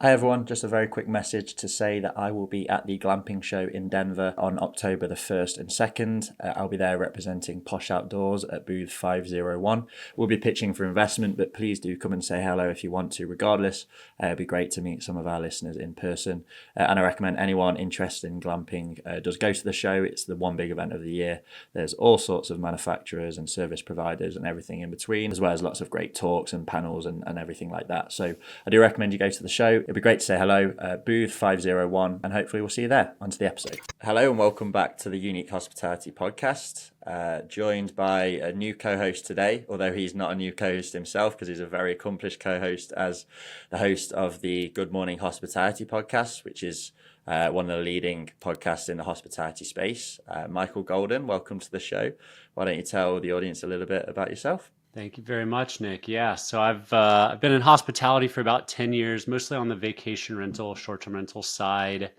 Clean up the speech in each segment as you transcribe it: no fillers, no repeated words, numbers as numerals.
Hi everyone, just a very quick message to say that I will be at the Glamping Show in Denver on October the 1st and 2nd. I'll be there representing Posh Outdoors at booth 501. We'll be pitching for investment, but please do come and say hello if you want to. Regardless, it'd be great to meet some of our listeners in person. And I recommend anyone interested in glamping does go to the show. It's the one big event of the year. There's all sorts of manufacturers and service providers and everything in between, as well as lots of great talks and panels and everything like that. So I do recommend you go to the show. It'd be great to say hello, booth 501, and hopefully we'll see you there. On to the episode. Hello and welcome back to the Unique Hospitality Podcast. Joined by a new co-host today, although he's not a new co-host himself because he's a very accomplished co-host as the host of the Good Morning Hospitality Podcast, which is one of the leading podcasts in the hospitality space. Michael Golden, welcome to the show. Why don't you tell the audience a little bit about yourself? Thank you very much, Nick. Yeah, so I've been in hospitality for about 10 years, mostly on the vacation rental, short-term rental side.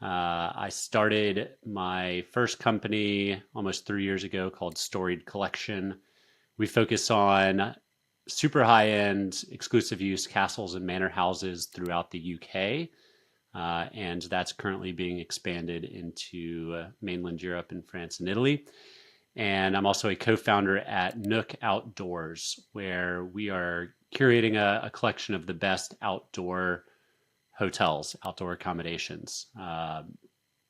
I started my first company almost 3 years ago called Storied Collection. We focus on super high-end, exclusive use castles and manor houses throughout the UK. And that's currently being expanded into mainland Europe and France and Italy. And I'm also a co-founder at Nook Outdoors, where we are curating a collection of the best outdoor hotels, outdoor accommodations.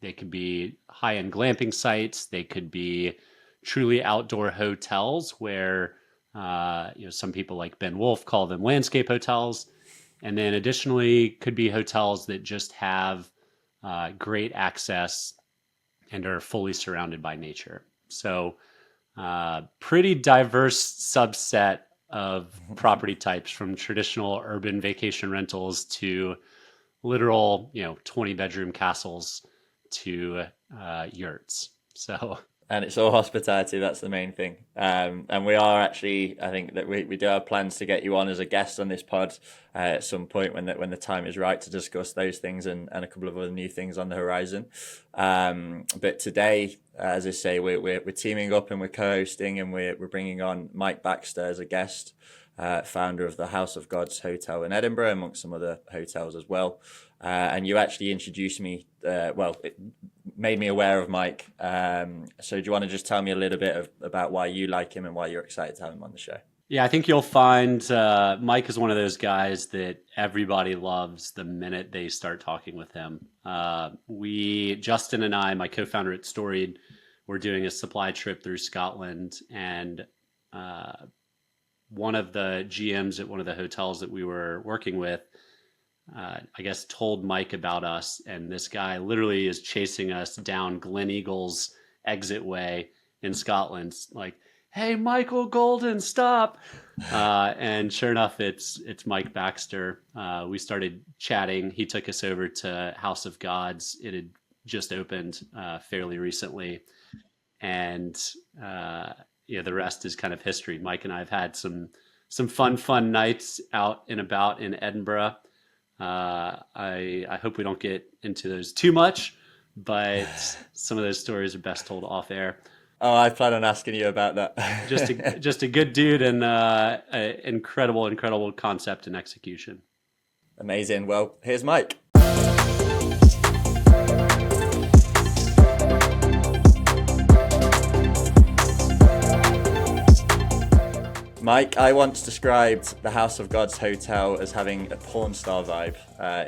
They could be high-end glamping sites. They could be truly outdoor hotels where some people like Ben Wolf call them landscape hotels. And then additionally could be hotels that just have great access and are fully surrounded by nature. So pretty diverse subset of property types, from traditional urban vacation rentals to literal, 20-bedroom castles to yurts. And it's all hospitality. That's the main thing. And we are actually, I think that we do have plans to get you on as a guest on this pod at some point when the time is right to discuss those things and a couple of other new things on the horizon. But today, as I say, we're teaming up and we're co-hosting, and we're bringing on Mike Baxter as a guest, founder of the House of Gods Hotel in Edinburgh, amongst some other hotels as well. And you actually introduced me, it made me aware of Mike. So do you want to just tell me a little bit about why you like him and why you're excited to have him on the show? Yeah, I think you'll find Mike is one of those guys that everybody loves the minute they start talking with him. Justin and I, my co-founder at Storied, we're doing a supply trip through Scotland, and one of the GMs at one of the hotels that we were working with, I guess, told Mike about us, and this guy literally is chasing us down Glen Eagle's exit way in Scotland, like, "Hey, Michael Golden, stop!" And sure enough, it's Mike Baxter. We started chatting. He took us over to House of Gods. It had just opened fairly recently, and the rest is kind of history. Mike and I have had some fun nights out and about in Edinburgh. I hope we don't get into those too much, but some of those stories are best told off air. Oh, I plan on asking you about that. just a good dude, and incredible concept and execution. Amazing. Well, here's Mike. Mike, I once described the House of Gods Hotel as having a porn star vibe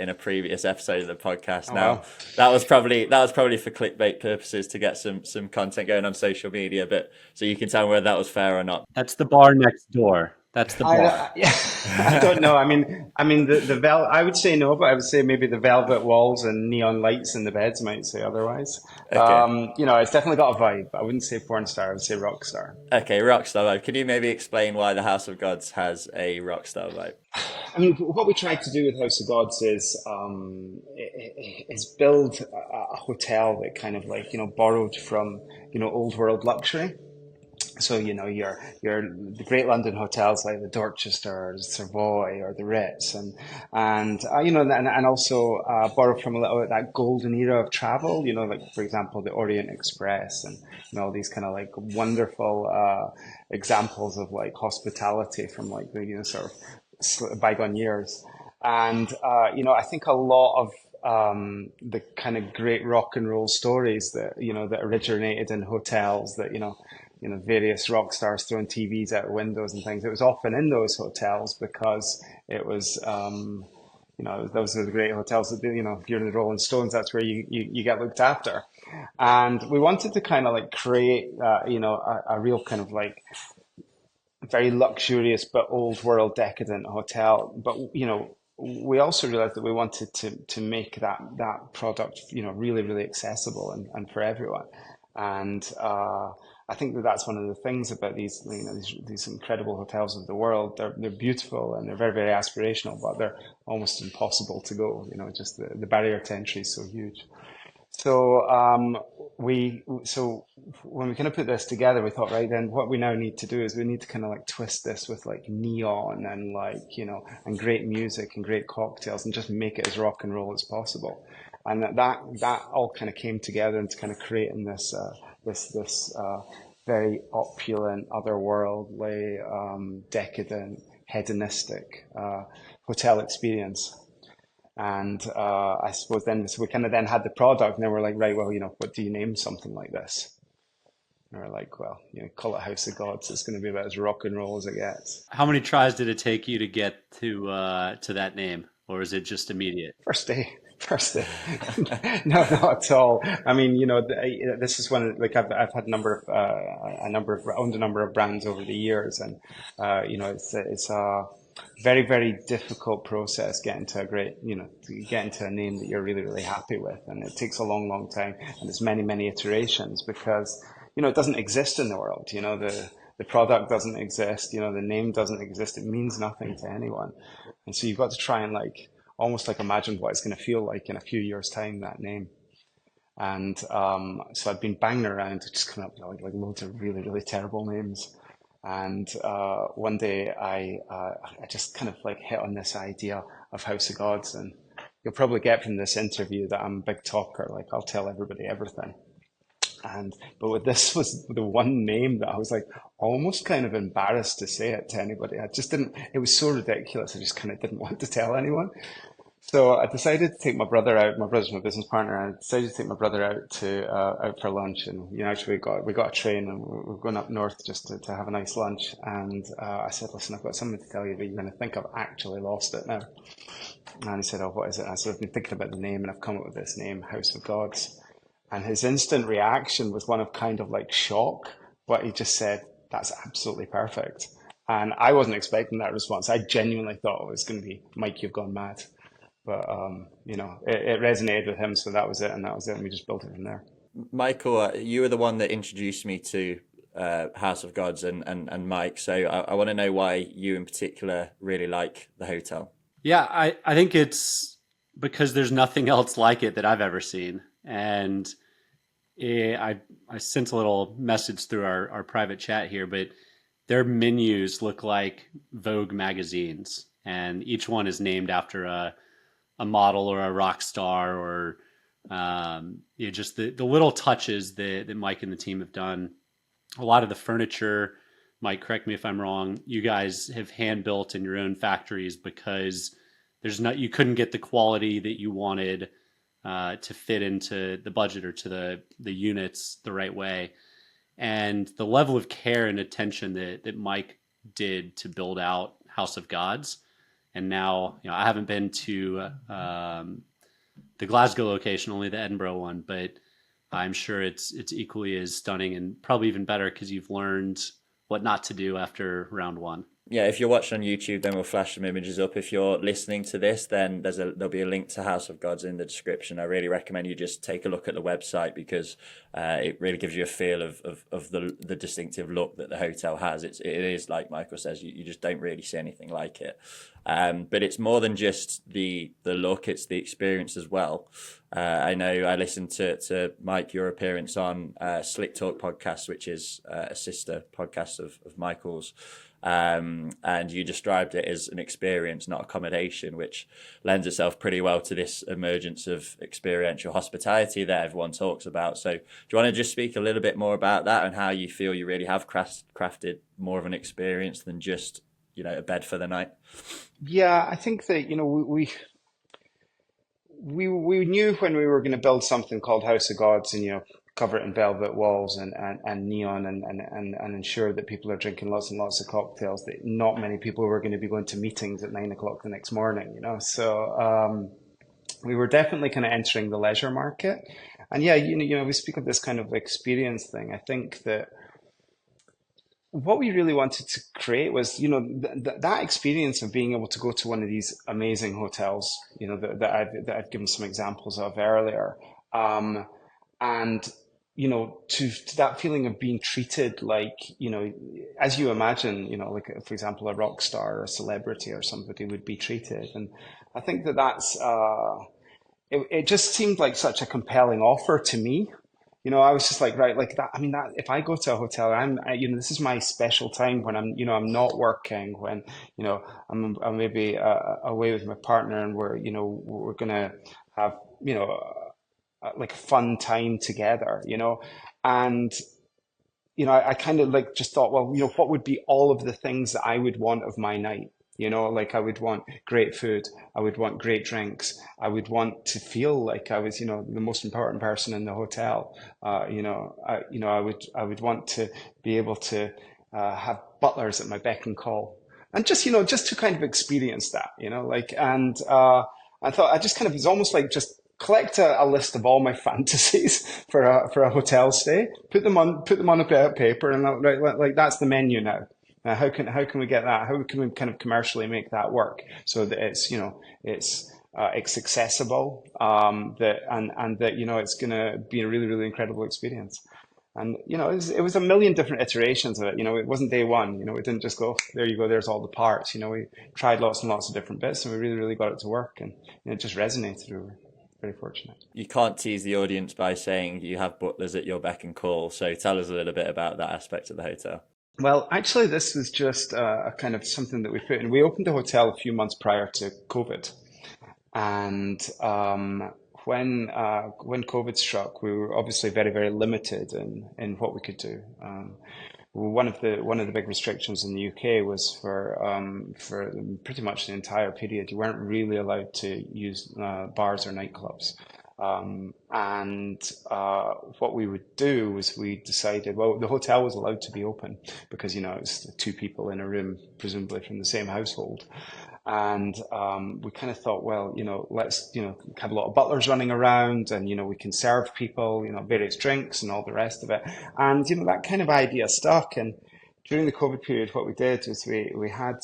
in a previous episode of the podcast. Wow. That was probably for clickbait purposes to get some content going on social media, but so you can tell me whether that was fair or not. That's the bar next door. That's the bar. I don't know. I mean, I would say no, but I would say maybe the velvet walls and neon lights in the beds might say otherwise. Okay. It's definitely got a vibe. I wouldn't say porn star. I would say rock star. Okay, rock star vibe. Could you maybe explain why the House of Gods has a rock star vibe? I mean, what we tried to do with House of Gods is build a hotel that kind of borrowed from old world luxury. So, your the great London hotels like the Dorchester or the Savoy or the Ritz and also borrow from a little bit that golden era of travel, like, for example, the Orient Express and, all these kind of like wonderful examples of like hospitality from like the, sort of bygone years. And, I think a lot of the kind of great rock and roll stories that originated in hotels that, various rock stars throwing TVs out windows and things. It was often in those hotels because it was, those are the great hotels that, if you're in the Rolling Stones, that's where you get looked after. And we wanted to kind of like create, a real kind of like very luxurious but old world decadent hotel. But we also realized that we wanted to make that product really really accessible and for everyone. And I think that's one of the things about these incredible hotels of the world. They're beautiful and they're very very aspirational, but they're almost impossible to go. Just the barrier to entry is so huge. So so when we kind of put this together, we thought, right, then what we now need to do is we need to kind of like twist this with like neon and and great music and great cocktails and just make it as rock and roll as possible. And that all kind of came together into kind of creating this very opulent, otherworldly, decadent, hedonistic hotel experience. And I suppose then so we kind of then had the product, and then we're like, right, well, what do you name something like this? And we're like, well, call it House of Gods. It's going to be about as rock and roll as it gets. How many tries did it take you to get to that name, or is it just immediate? First day. No, not at all. I mean, this is when like I've had owned a number of brands over the years, and it's a very very difficult process getting to to get into a name that you're really really happy with, and it takes a long long time, and it's many many iterations because it doesn't exist in the world. The product doesn't exist. The name doesn't exist. It means nothing to anyone, and so you've got to try and almost imagine what it's going to feel like in a few years' time, that name. And so I'd been banging around to just come up with like loads of really, really terrible names. And one day I just kind of hit on this idea of House of Gods. And you'll probably get from this interview that I'm a big talker. Like I'll tell everybody everything. But this was the one name that I was almost kind of embarrassed to say it to anybody. I just didn't, it was so ridiculous. I just kind of didn't want to tell anyone. So I decided to take my brother out. My brother's my business partner. And I decided to take my brother out for lunch. And actually we got a train and we're going up north just to have a nice lunch. And I said, listen, I've got something to tell you, but you're going to think I've actually lost it now. And he said, oh, what is it? And I said, I've been thinking about the name and I've come up with this name, House of Gods. And his instant reaction was one of kind of shock. But he just said, that's absolutely perfect. And I wasn't expecting that response. I genuinely thought it was going to be, Mike, you've gone mad. But, it resonated with him. So that was it. And that was it. And we just built it from there. Michael, you were the one that introduced me to House of Gods and Mike. So I want to know why you in particular really like the hotel. Yeah, I think it's because there's nothing else like it that I've ever seen. And I sent a little message through our private chat here, but their menus look like Vogue magazines, and each one is named after a model or a rock star or just the little touches that Mike and the team have done. A lot of the furniture, Mike, correct me if I'm wrong, you guys have hand built in your own factories because you couldn't get the quality that you wanted to fit into the budget or to the units the right way. And the level of care and attention that Mike did to build out House of Gods. And now, I haven't been to the Glasgow location, only the Edinburgh one, but I'm sure it's equally as stunning and probably even better because you've learned what not to do after round one. Yeah, if you're watching on YouTube, then we'll flash some images up. If you're listening to this, then there'll be a link to House of Gods in the description. I really recommend you just take a look at the website because it really gives you a feel of the distinctive look that the hotel has. It is like Michael says, you just don't really see anything like it. But it's more than just the look; it's the experience as well. I know I listened to Mike, your appearance on Slick Talk podcast, which is a sister podcast of Michael's. And you described it as an experience, not accommodation, which lends itself pretty well to this emergence of experiential hospitality that everyone talks about. So do you want to just speak a little bit more about that and how you feel you really have crafted more of an experience than just, a bed for the night? Yeah, I think that, we knew when we were going to build something called House of Gods and, cover it in velvet walls and neon and ensure that people are drinking lots and lots of cocktails, that not many people were going to be going to meetings at 9 o'clock the next morning. So we were definitely kind of entering the leisure market. And yeah, we speak of this kind of experience thing. I think that what we really wanted to create was, that experience of being able to go to one of these amazing hotels, that I've given some examples of earlier, and to that feeling of being treated like, as you imagine, like for example, a rock star or a celebrity or somebody would be treated, and I think that it just seemed like such a compelling offer to me. I was just like, right, like that. I mean, that if I go to a hotel, this is my special time when I'm not working, when, I'm maybe away with my partner and we're gonna have, like a fun time together, and, I kind of like just thought, well, what would be all of the things that I would want of my night? Like I would want great food. I would want great drinks. I would want to feel like I was, the most important person in the hotel. I would want to be able to have butlers at my beck and call, and just to kind of experience that, I thought I just kind of, it's almost like just collect a list of all my fantasies for a hotel stay, put them on a bit of paper, and like that's the menu now. How can we get that? How can we kind of commercially make that work so that it's accessible, that it's going to be a really, really incredible experience. And it was a million different iterations of it. It wasn't day one. We didn't just go, there you go, there's all the parts. We tried lots and lots of different bits, and we really, really got it to work, and it just resonated. We were very fortunate. You can't tease the audience by saying you have butlers at your beck and call. So tell us a little bit about that aspect of the hotel. Well, actually, this was just a kind of something that we put in. We opened the hotel a few months prior to COVID, and when COVID struck, we were obviously very, very limited in what we could do. One of the big restrictions in the UK was for pretty much the entire period, you weren't really allowed to use bars or nightclubs. What we would do was we decided, well, the hotel was allowed to be open because, it's two people in a room, presumably from the same household. And we kind of thought, well, let's, have a lot of butlers running around and, we can serve people, various drinks and all the rest of it. And, that kind of idea stuck. And during the COVID period, what we did was we had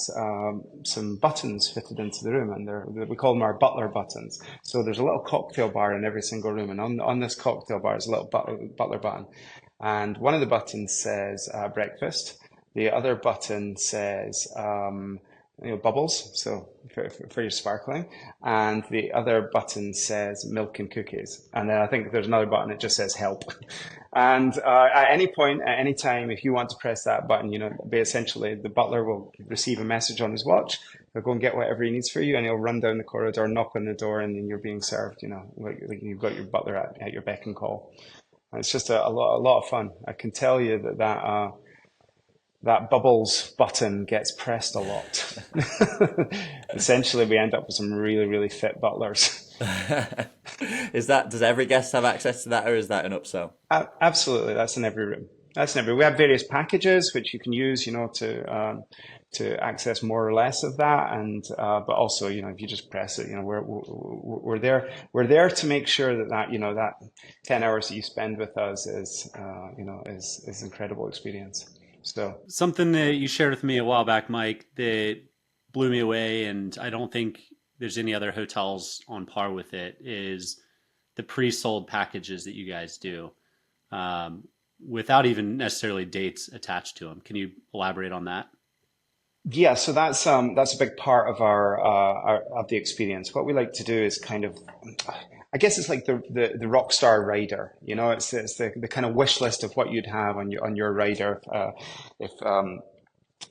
some buttons fitted into the room, and we call them our butler buttons. So there's a little cocktail bar in every single room, and on this cocktail bar is a little butler button. And one of the buttons says breakfast. The other button says bubbles, so for your sparkling, and the other button says milk and cookies, and then I think there's another button that just says help. And at any point, at any time, if you want to press that button, essentially the butler will receive a message on his watch. He'll go and get whatever he needs for you, and he'll run down the corridor, knock on the door, and then you're being served. Like you've got your butler at your beck and call. And it's just a lot of fun. I can tell you that bubbles button gets pressed a lot. Essentially, we end up with some really, really fit butlers. Does every guest have access to that, or is that an upsell? Absolutely, that's in every room. We have various packages which you can use, to access more or less of that, and but also, if you just press it, we're there. We're there to make sure that 10 hours that you spend with us is incredible experience. So something that you shared with me a while back, Mike, that blew me away, and I don't think there's any other hotels on par with it, is the pre-sold packages that you guys do, without even necessarily dates attached to them. Can you elaborate on that? Yeah, so that's a big part of our of the experience. What we like to do is kind of, I guess it's like the rockstar rider. It's the kind of wish list of what you'd have on your rider if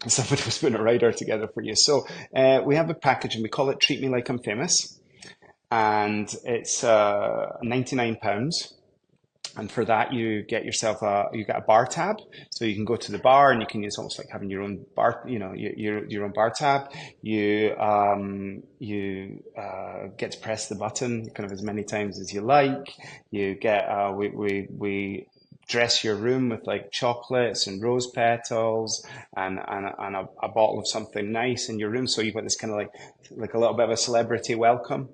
somebody was putting a rider together for you. So we have a package and we call it "Treat Me Like I'm Famous," and it's £99. And for that, you get a bar tab, so you can go to the bar and you can use almost like having your own bar, your own bar tab. You get to press the button kind of as many times as you like. You get we dress your room with like chocolates and rose petals and a bottle of something nice in your room, so you've got this kind of like a little bit of a celebrity welcome.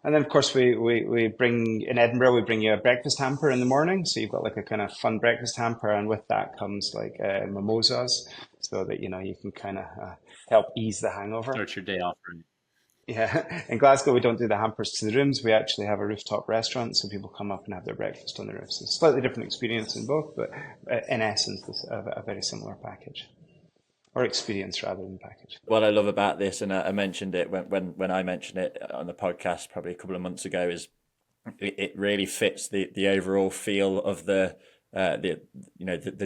And then, of course, we bring in Edinburgh, we bring you a breakfast hamper in the morning. So you've got like a kind of fun breakfast hamper. And with that comes like mimosas, so that, you can kind of help ease the hangover. Start your day off right. Yeah. In Glasgow, we don't do the hampers to the rooms. We actually have a rooftop restaurant. So people come up and have their breakfast on the roof. So it's a slightly different experience in both, but in essence, it's a very similar package. Or experience rather than package. What I love about this, and I mentioned it when I mentioned it on the podcast probably a couple of months ago, is it really fits the overall feel of the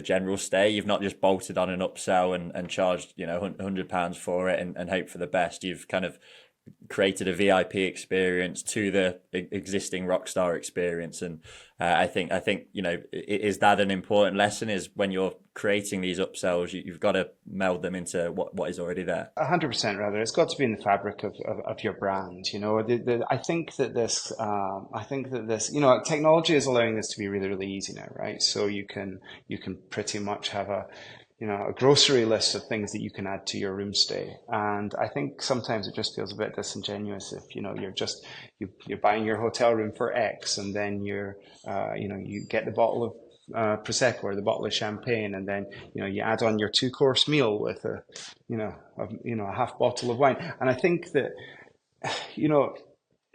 general stay. You've not just bolted on an upsell and charged £100 for it and hope for the best. You've kind of created a VIP experience to the existing Rockstar experience, and I think is that an important lesson, is when you're creating these upsells, you've got to meld them into what is already there. 100% rather. It's got to be in the fabric of your brand. I think that this, technology is allowing this to be really, really easy now, right? So you can pretty much have a grocery list of things that you can add to your room stay. And I think sometimes it just feels a bit disingenuous if, you're buying your hotel room for X, and then you get the bottle of Prosecco or the bottle of champagne, and then, you add on your 2-course meal with a half bottle of wine. And I think that,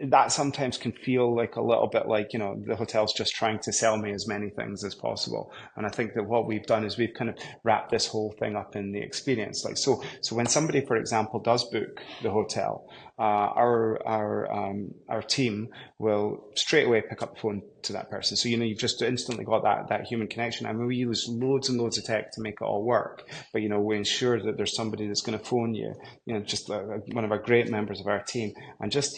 that sometimes can feel like a little bit like, the hotel's just trying to sell me as many things as possible. And I think that what we've done is we've kind of wrapped this whole thing up in the experience. Like, so when somebody, for example, does book the hotel, our team will straight away pick up the phone to that person. So, you've just instantly got that human connection. I mean, we use loads and loads of tech to make it all work, but, we ensure that there's somebody that's going to phone you, just one of our great members of our team. And just,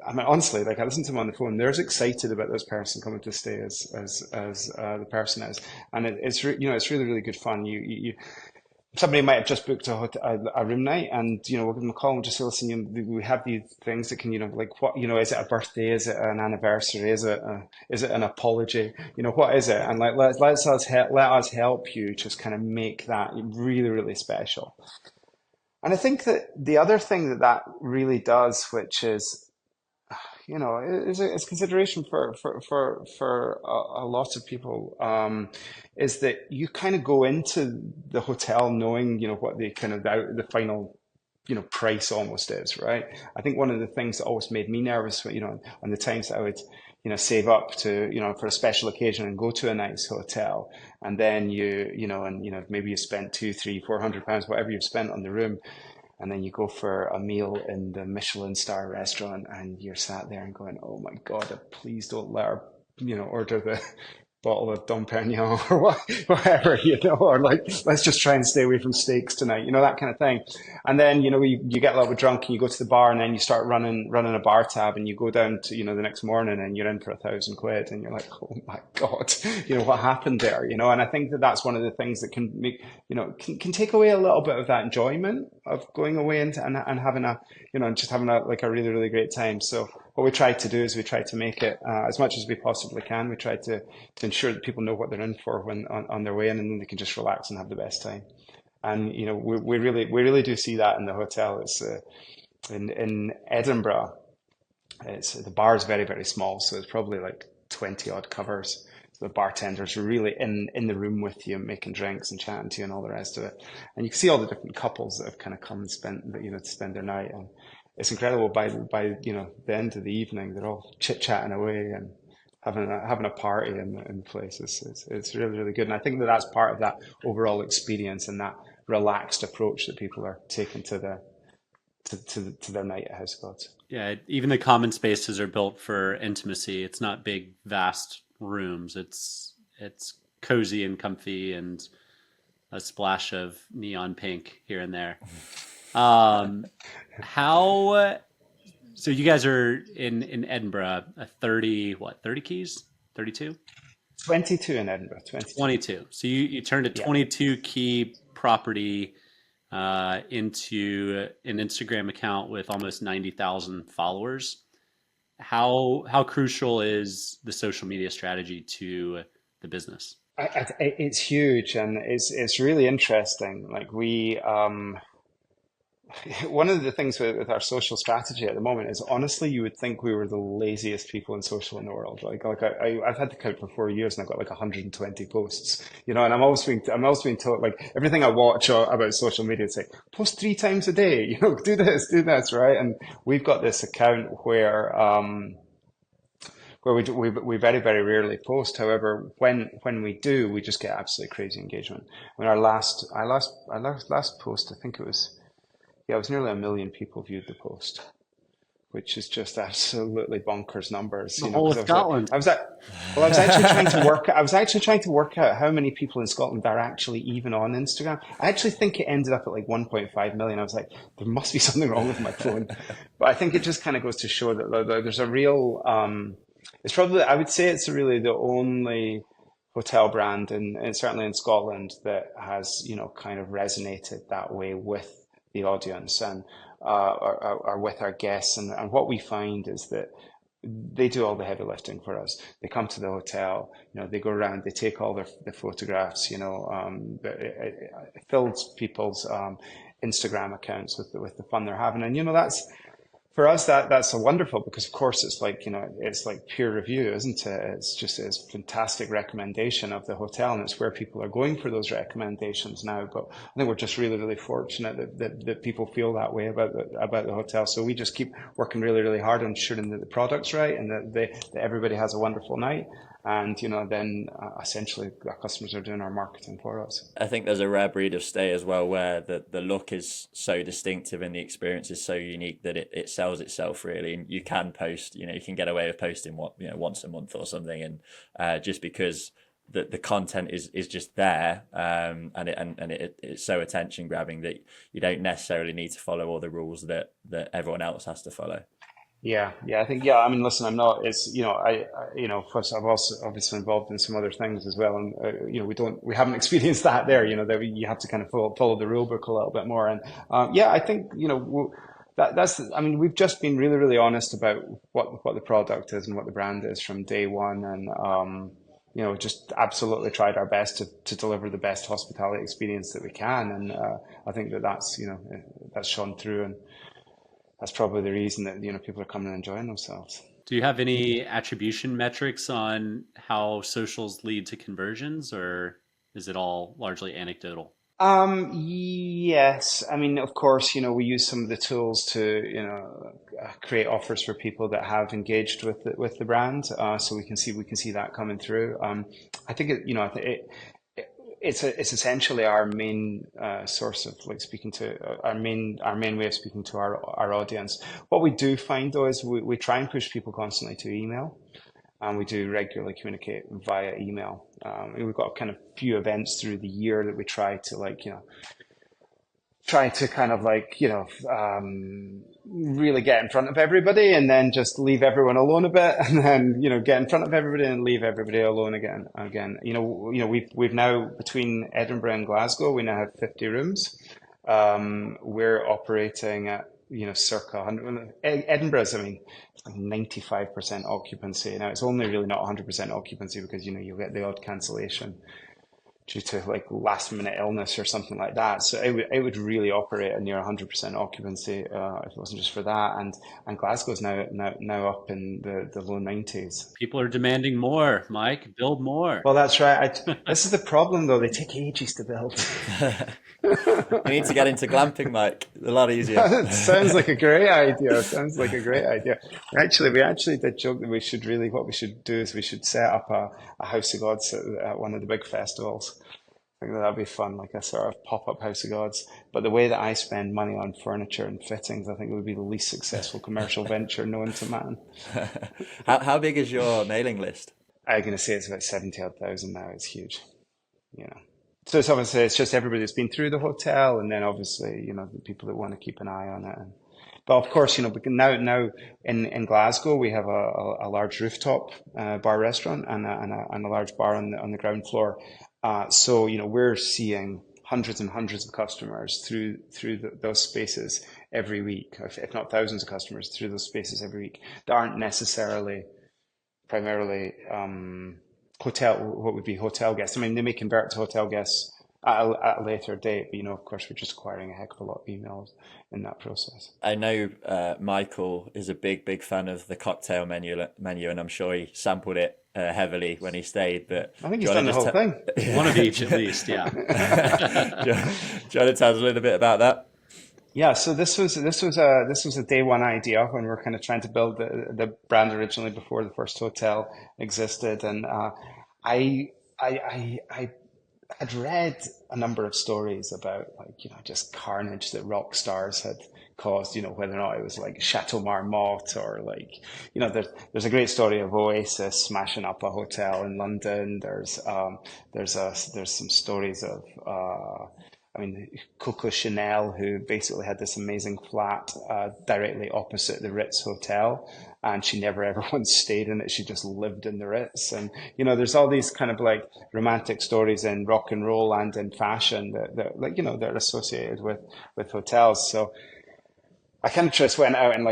I mean, honestly, like, I listen to them on the phone, they're as excited about this person coming to stay as the person is. And it's really, really good fun. Somebody might have just booked a room night, and we'll give them a call and just say, listen, we have these things that can, like, what, is it a birthday, is it an anniversary, is it an apology, what is it? And like, let us help you just kind of make that really, really special. And I think that the other thing that really does, which is, is consideration for a lot of people, is that you kind of go into the hotel knowing, what the kind of the final, price almost is, right? I think one of the things that always made me nervous, on the times that I would, save up to, for a special occasion and go to a nice hotel, and then maybe you spent £200, £300, whatever you've spent on the room. And then you go for a meal in the Michelin star restaurant, and you're sat there and going, oh my God, please don't let her, order the bottle of Dom Perignon or whatever, or like, let's just try and stay away from steaks tonight, that kind of thing. And then, you get a little bit drunk and you go to the bar, and then you start running a bar tab, and you go down to, the next morning and you're in for £1,000, and you're like, oh my God, what happened there, and I think that that's one of the things that can make, can take away a little bit of that enjoyment of going away and having just having a really, really great time. So what we try to do is we try to make it as much as we possibly can. We try to ensure that people know what they're in for when on their way in, and then they can just relax and have the best time. And we really do see that in the hotel. It's in Edinburgh. The bar is very, very small, so it's probably like 20 odd covers. So the bartender's really in the room with you, making drinks and chatting to you and all the rest of it. And you can see all the different couples that have kind of come and spent to spend their night. And it's incredible. By the end of the evening, they're all chit chatting away and having a party in the place. It's really, really good. And I think that that's part of that overall experience and that relaxed approach that people are taking to their night at House of Gods. Yeah, even the common spaces are built for intimacy. It's not big, vast rooms. It's cozy and comfy, and a splash of neon pink here and there. So you guys are in Edinburgh, 30 keys, 32? 22 in Edinburgh, 22. 22. So you turned a Yeah. 22 key property into an Instagram account with almost 90,000 followers. How crucial is the social media strategy to the business? It's huge, and it's really interesting. Like one of the things with our social strategy at the moment is honestly, you would think we were the laziest people in social in the world. I've had to count for 4 years, and I've got like 120 posts, and I'm always being told, like, everything I watch about social media, it's like, post 3 times a day, do this, right? And we've got this account where we very, very rarely post. However, when we do, we just get absolutely crazy engagement. When our last post, I think it was, yeah, it was nearly 1 million people viewed the post, which is just absolutely bonkers numbers. The whole of Scotland. I was actually trying to work. I was actually trying to work out how many people in Scotland are actually even on Instagram. I actually think it ended up at like 1.5 million. I was like, there must be something wrong with my phone. But I think it just kind of goes to show that there's a real. I would say it's really the only hotel brand, and certainly in Scotland, that has, kind of resonated that way with the audience and or with our guests. And what we find is that they do all the heavy lifting for us. They come to the hotel, they go around, they take all the photographs, it fills people's Instagram accounts with the fun they're having. And, that's, for us, that's a wonderful, because of course it's like, it's like peer review, isn't it? It's fantastic recommendation of the hotel, and it's where people are going for those recommendations now. But I think we're just really, really fortunate that people feel that way about the hotel. So we just keep working really, really hard on ensuring that the product's right, and that everybody has a wonderful night. And, then essentially our customers are doing our marketing for us. I think there's a rare breed of stay as well, where the look is so distinctive and the experience is so unique that it sells itself, really. And you can post, you can get away with posting once a month or something. And just because the content is just there, and it's so attention grabbing that you don't necessarily need to follow all the rules that everyone else has to follow. Yeah. I think, yeah, I mean, listen, I'm not, it's, plus I've also obviously involved in some other things as well. And, we haven't experienced that there, that you have to kind of follow the rule book a little bit more. And, I think, I mean, we've just been really, really honest about what the product is and what the brand is from day one. And, just absolutely tried our best to deliver the best hospitality experience that we can. And, I think that's shone through, and that's probably the reason that people are coming and enjoying themselves. Do you have any attribution metrics on how socials lead to conversions, or is it all largely anecdotal? Yes. I mean, of course, we use some of the tools to, create offers for people that have engaged with the brand. So we can see that coming through. I think it's essentially our main source of like speaking to our main way of speaking to our audience. What we do find though is we try and push people constantly to email, and we do regularly communicate via email. We've got kind of few events through the year that we try to kind of like, really get in front of everybody, and then just leave everyone alone a bit, and then, get in front of everybody and leave everybody alone again. We've now, between Edinburgh and Glasgow, we now have 50 rooms. We're operating at, circa 100. Edinburgh's, I mean, it's like 95% occupancy. Now, it's only really not 100% occupancy because, you get the odd cancellation due to like last minute illness or something like that. So it would really operate at near 100% occupancy if it wasn't just for that. And Glasgow's now up in the low 90s. People are demanding more, Mike. Build more. Well, that's right. This is the problem, though. They take ages to build. You need to get into glamping, Mike. A lot easier. It sounds like a great idea. Actually, we did joke that what we should do is we should set up a House of Gods at one of the big festivals. I think that'd be fun, like a sort of pop-up House of Gods. But the way that I spend money on furniture and fittings, I think it would be the least successful commercial venture known to man. How big is your mailing list? I'm going to say it's about 70,000 now. It's huge, So it's obviously, it's just everybody that's been through the hotel, and then obviously, the people that want to keep an eye on it. And But of course, we can now in Glasgow we have a large rooftop bar restaurant and a large bar on the ground floor. So we're seeing hundreds and hundreds of customers through those spaces every week, if not thousands of customers through those spaces every week that aren't necessarily primarily what would be hotel guests. I mean, they may convert to hotel guests at a later date, but of course, we're just acquiring a heck of a lot of emails in that process. I know Michael is a big fan of the cocktail menu, and I'm sure he sampled it heavily when he stayed. But I think he's done the whole thing. One of each, at least, yeah. Do you want to tell us a little bit about that? Yeah, so this was a day one idea when we were kind of trying to build the brand originally before the first hotel existed, and I had read a number of stories about just carnage that Rockstars had caused, whether or not it was like Chateau Marmont or there's a great story of Oasis smashing up a hotel in London. There's some stories of Coco Chanel, who basically had this amazing flat directly opposite the Ritz Hotel, and she never ever once stayed in it. She just lived in the Ritz. And there's all these kind of like romantic stories in rock and roll and in fashion that are associated with hotels. So I kind of just went out and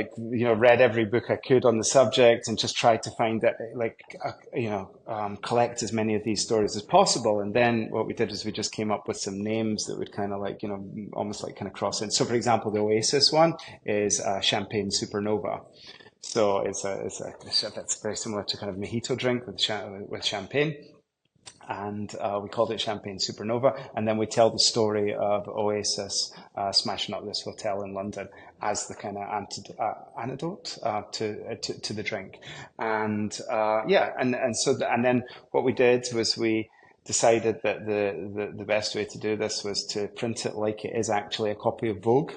read every book I could on the subject and just tried to find that collect as many of these stories as possible. And then what we did is we just came up with some names that would kind of almost kind of cross in. So for example, the Oasis one is Champagne Supernova. So that's very similar to kind of mojito drink with champagne. And we called it Champagne Supernova. And then we tell the story of Oasis smashing up this hotel in London as the kind of antidote to the drink. And and then what we did was we decided that the best way to do this was to print it like it is actually a copy of Vogue.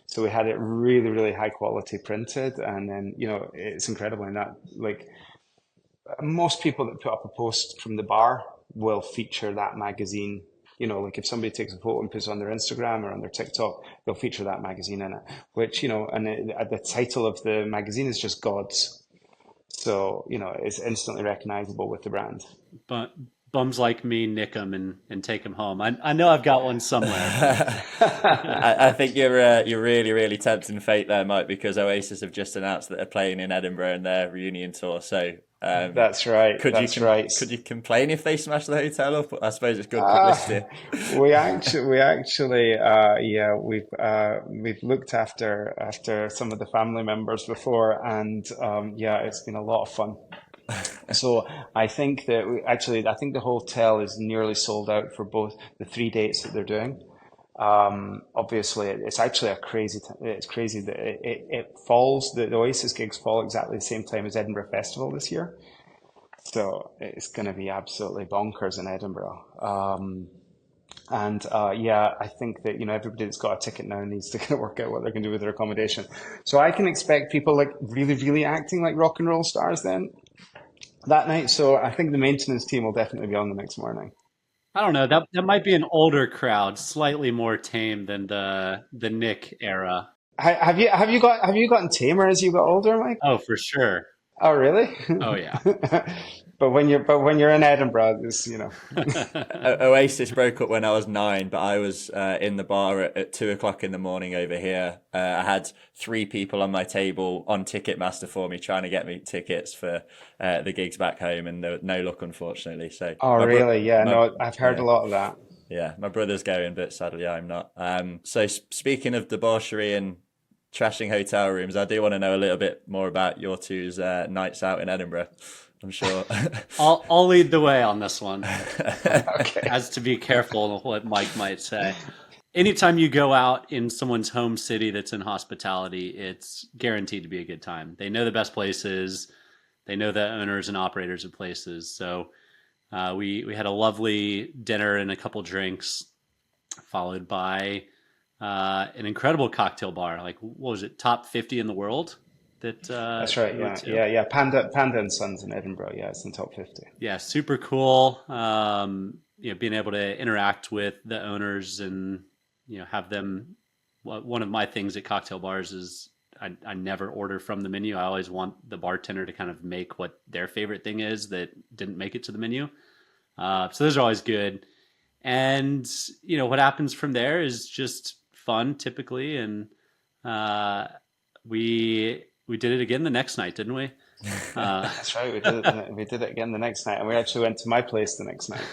So we had it really, really high quality printed, and then it's incredible in that most people that put up a post from the bar will feature that magazine. If somebody takes a photo and puts it on their Instagram or on their TikTok, they'll feature that magazine in it, which, the title of the magazine is just Gods. So, it's instantly recognizable with the brand. But bums like me nick them and take them home. I know I've got one somewhere. I think you're really, really tempting fate there, Mike, because Oasis have just announced that they're playing in Edinburgh in their reunion tour. So that's right. Could you complain if they smash the hotel up? I suppose it's good publicity. We've looked after some of the family members before, and it's been a lot of fun. So I think the hotel is nearly sold out for both the 3 dates that they're doing. Obviously, it's actually it's crazy that it falls. The Oasis gigs fall exactly the same time as Edinburgh Festival this year. So it's going to be absolutely bonkers in Edinburgh. I think that everybody that's got a ticket now needs to kind of work out what they're going to do with their accommodation. So I can expect people really, really acting like rock and roll stars then that night. So I think the maintenance team will definitely be on the next morning. I don't know. That might be an older crowd, slightly more tame than the Nick era. Have you gotten tamer as you got older, Mike? Oh, for sure. Oh, really? Oh, yeah. But when you're in Edinburgh, this Oasis broke up when I was 9, but I was in the bar at 2:00 in the morning over here. I had 3 people on my table on Ticketmaster for me, trying to get me tickets for the gigs back home, and there was no luck, unfortunately. So. Oh, really? Yeah. I've heard a lot of that. Yeah, my brother's going, but sadly I'm not. So speaking of debauchery and trashing hotel rooms, I do want to know a little bit more about your two's nights out in Edinburgh. I'm sure. I'll lead the way on this one. Okay. As to be careful of what Mike might say. Anytime you go out in someone's home city that's in hospitality, it's guaranteed to be a good time. They know the best places. They know the owners and operators of places. So we had a lovely dinner and a couple drinks, followed by an incredible cocktail bar. Like, what was it? Top 50 in the world? That's right. Yeah. Panda and Sons in Edinburgh. Yeah, it's in top 50. Yeah, super cool. Being able to interact with the owners and have them. One of my things at cocktail bars is I never order from the menu. I always want the bartender to kind of make what their favorite thing is that didn't make it to the menu. So those are always good. And what happens from there is just fun typically. And we did it again the next night, didn't we? That's right. We did it again the next night, and we actually went to my place the next night.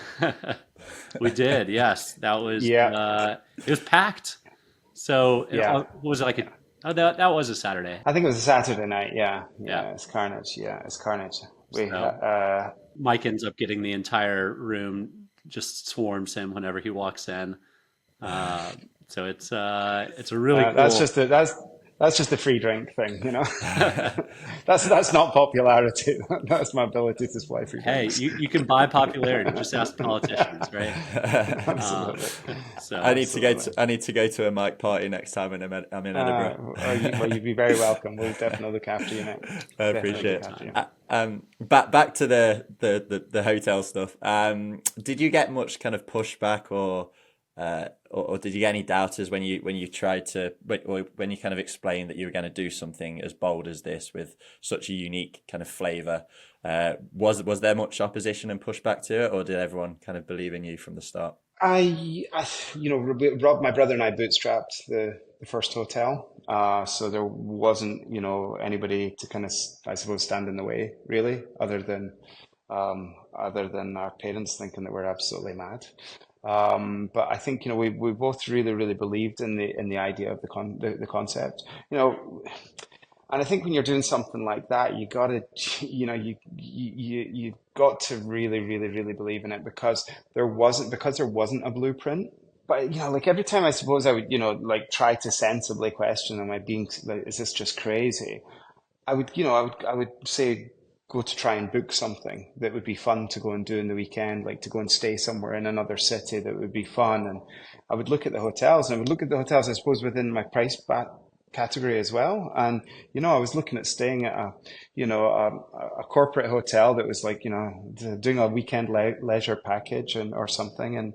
We did, yes. That was Yeah. it was packed. So Yeah. what was it like? That was a Saturday. I think it was a Saturday night. Yeah. Yeah. It's carnage. Yeah, it's carnage. We So Mike ends up getting the entire room, just swarms him whenever he walks in. So it's a really cool. That's just a free drink thing, That's not popularity. That's my ability to supply free Hey, drinks. you can buy popularity. Just ask politicians, right? Absolutely. So I need to go to a Mike party next time I'm in Edinburgh. Well, you'd be very welcome. We'll definitely look after you, mate. I appreciate it. Back to the hotel stuff. Did you get much kind of pushback or did you get any doubters when you tried to when you kind of explained that you were going to do something as bold as this with such a unique kind of flavor? Was there much opposition and pushback to it, or did everyone kind of believe in you from the start? Rob, my brother and I bootstrapped the first hotel, so there wasn't, anybody to kind of, I suppose, stand in the way, really, other than our parents thinking that we're absolutely mad. But I think we both really really believed in the idea of the concept, and I think when you're doing something like that, you got to you got to really really really believe in it, because there wasn't a blueprint. But like every time I suppose I would like try to sensibly question, am I being, like, is this just crazy? I would say, go to try and book something that would be fun to go and do in the weekend, like to go and stay somewhere in another city that would be fun. And I would look at the hotels, and I would look at the hotels, I suppose, within my price category as well. And, I was looking at staying at a corporate hotel that was like, doing a weekend leisure package or something. And,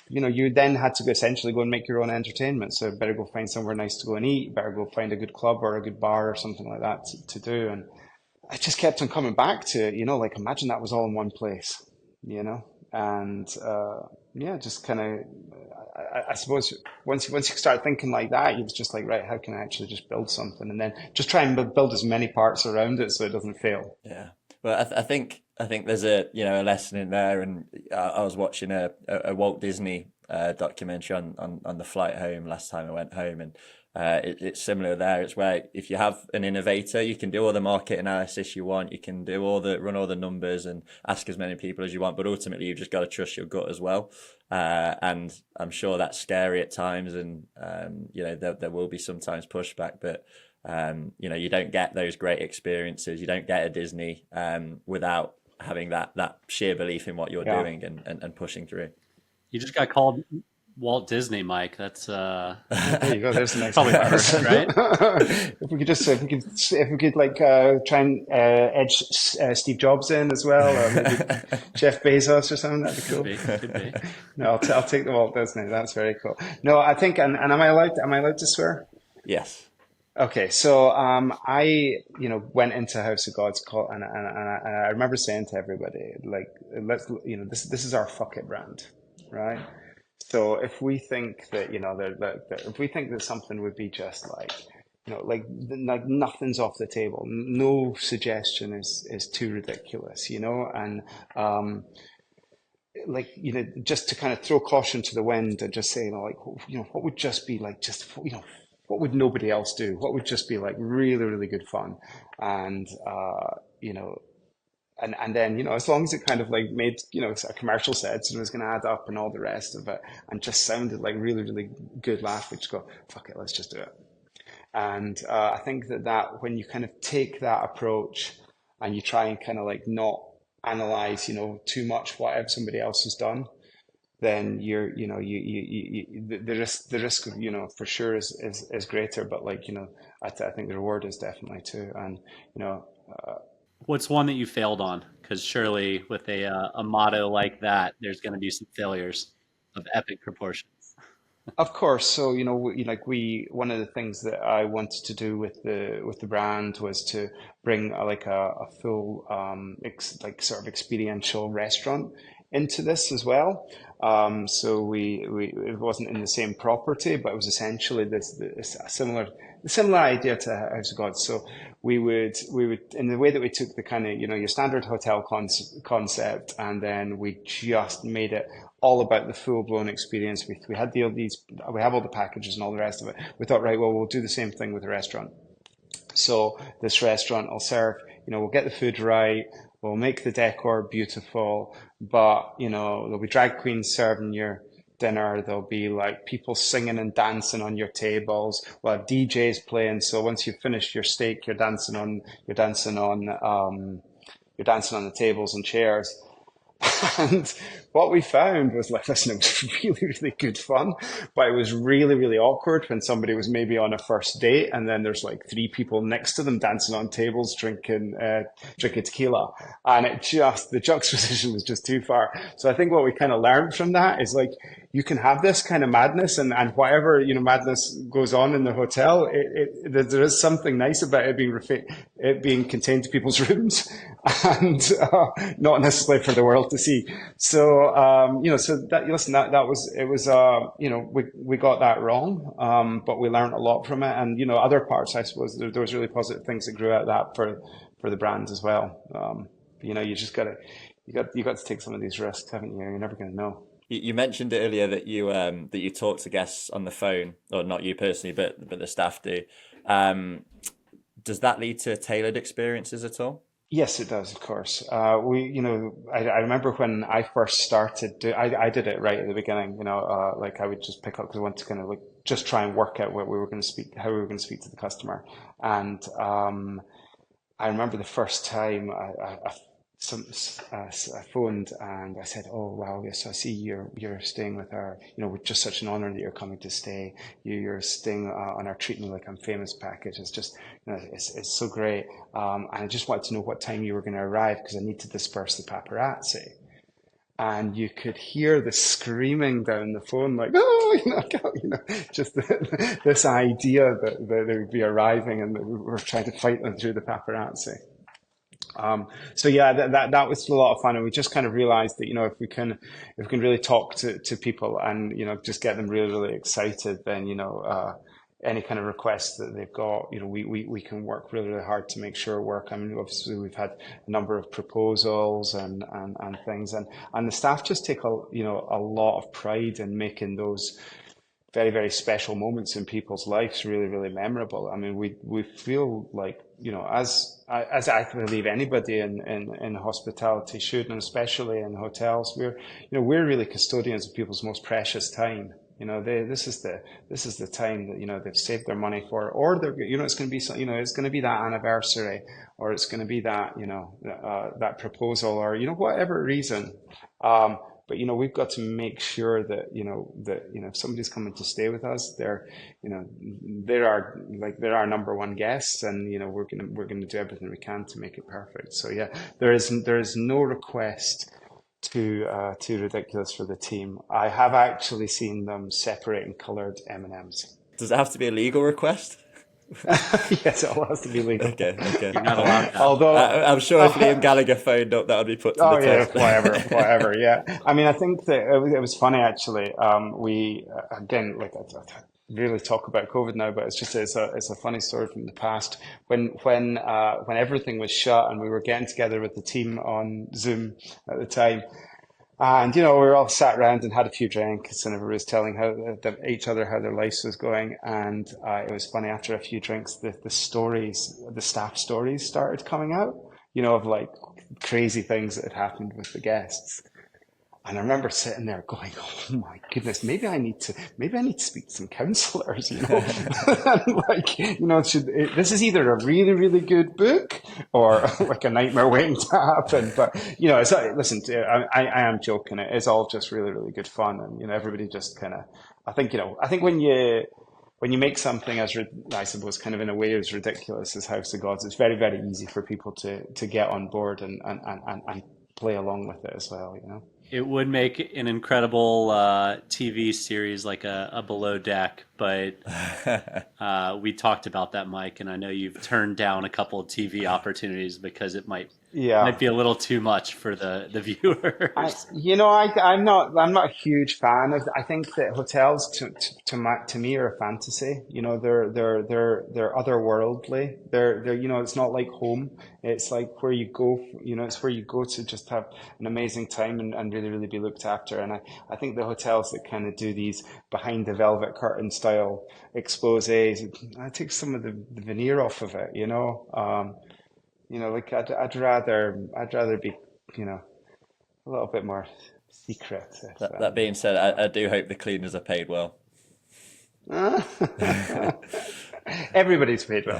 you then had to essentially go and make your own entertainment. So better go find somewhere nice to go and eat, better go find a good club or a good bar or something like that to do. And I just kept on coming back to it, like imagine that was all in one place, and just kind of, I suppose once you start thinking like that, you're just like, right, how can I actually just build something, and then just try and build as many parts around it so it doesn't fail. Yeah. Well, I think there's a lesson in there, and I was watching a Walt Disney documentary on the flight home last time I went home, and it's similar there. It's where if you have an innovator, you can do all the market analysis you want, you can run all the numbers and ask as many people as you want, but ultimately you've just got to trust your gut as well. And I'm sure that's scary at times, and there will be sometimes pushback, but you don't get those great experiences. You don't get a Disney without having that sheer belief in what you're doing and pushing through. You just got called Walt Disney, Mike. That's there you go. There's the next probably first, right? If we could like try and edge Steve Jobs in as well, or maybe Jeff Bezos or something, that'd be cool. Could be. No, I'll take the Walt Disney. That's very cool. No, I think, and am I allowed to swear? Yes. Okay, so I went into House of God's call, and I remember saying to everybody, like, this is our fuck it brand, right? So if we think that if we think that something would be just like like nothing's off the table, no suggestion is too ridiculous, and just to kind of throw caution to the wind and just say, what would just be like, what would nobody else do? What would just be like really, really good fun? And, and then, as long as it kind of like made, a commercial sense and it was going to add up and all the rest of it and just sounded like really, really good laugh, we just go, fuck it, let's just do it. And I think that when you kind of take that approach and you try and kind of like not analyze, too much what somebody else has done, then the risk of, for sure is greater, but like, I think the reward is definitely too. And, what's one that you failed on? Because surely with a motto like that, there's going to be some failures of epic proportions. Of course. So, one of the things that I wanted to do with the brand was to bring a full sort of experiential restaurant into this as well. So we it wasn't in the same property, but it was essentially this a similar idea to House of God. So we would in the way that we took the kind of your standard hotel concept, and then we just made it all about the full blown experience. We had we have all the packages and all the rest of it. We thought, right, well, we'll do the same thing with the restaurant. So this restaurant will serve, we'll get the food right, we'll make the decor beautiful, but there'll be drag queens serving your dinner. There'll be like people singing and dancing on your tables. We'll have DJs playing. So once you've finished your steak, you're dancing on the tables and chairs. And what we found was like, listen, it was really, really good fun, but it was really, really awkward when somebody was maybe on a first date and then there's like three people next to them dancing on tables, drinking tequila. And the juxtaposition was just too far. So I think what we kind of learned from that is like, you can have this kind of madness and whatever, madness goes on in the hotel, there is something nice about it being contained to people's rooms and not necessarily for the world to see. So, we got that wrong, but we learned a lot from it. And, other parts, I suppose there was really positive things that grew out of that for the brand as well. You just you got to take some of these risks, haven't you? You're never going to know. You mentioned earlier that you talk to guests on the phone, or not you personally, but the staff do. Does that lead to tailored experiences at all? Yes, it does, of course. I remember when I first started, I did it right at the beginning, I would just pick up because I wanted to kind of like just try and work out how we were going to speak to the customer. And I remember the first time I phoned and I said, "Oh wow, yes, I see you're staying with our, we're just such an honor that you're coming to stay. You're staying on our Treat Me Like I'm Famous package. It's just, it's so great. And I just wanted to know what time you were going to arrive because I need to disperse the paparazzi." And you could hear the screaming down the phone, like, "Oh, just this idea that they would be arriving and that we were trying to fight them through the paparazzi." So yeah, that was a lot of fun, and we just kind of realized that if we can really talk to people and just get them really really excited, then any kind of requests that they've got, we can work really really hard to make sure work. I mean, obviously we've had a number of proposals and things, and the staff just take a lot of pride in making those very, very special moments in people's lives really, really memorable. I mean, we feel like, as I believe anybody in hospitality should, and especially in hotels, we're really custodians of people's most precious time. This is the time that, they've saved their money for, or it's going to be, it's going to be that anniversary, or it's going to be that, that proposal, or, whatever reason. But we've got to make sure that if somebody's coming to stay with us, they're our number one guests, and we're gonna do everything we can to make it perfect. So yeah, there is no request too ridiculous for the team. I have actually seen them separating coloured M&Ms. Does it have to be a legal request? Yes, it all has to be legal. Okay. You're not allowed that. Although I'm sure if Liam Gallagher phoned up, that would be put to the test. whatever. Yeah, I mean, I think that it was funny actually. We again, like I really talk about COVID now, but it's a funny story from the past when everything was shut and we were getting together with the team on Zoom at the time. And, we were all sat around and had a few drinks, and everybody was telling each other how their lives was going. And it was funny, after a few drinks, the staff stories started coming out, of like crazy things that had happened with the guests. And I remember sitting there going, "Oh my goodness, maybe I need to speak to some counsellors, And like, this is either a really, really good book or like a nightmare waiting to happen." But, listen, I am joking. It is all just really, really good fun. And, everybody just kind of, I think when you make something I suppose kind of in a way as ridiculous as House of Gods, it's very, very easy for people to get on board and play along with it as well, It would make an incredible TV series, like a Below Deck, but we talked about that, Mike, and I know you've turned down a couple of TV opportunities because it might Yeah. be a little too much for the viewers. I'm not a huge fan of. I think that hotels to me are a fantasy. They're otherworldly. It's not like home. It's like where you go. It's where you go to just have an amazing time and really, really be looked after. And I think the hotels that kind of do these behind the velvet curtain style exposés, I take some of the veneer off of it. Like I'd rather be, a little bit more secret. That being said, I do hope the cleaners are paid well. Everybody's paid well.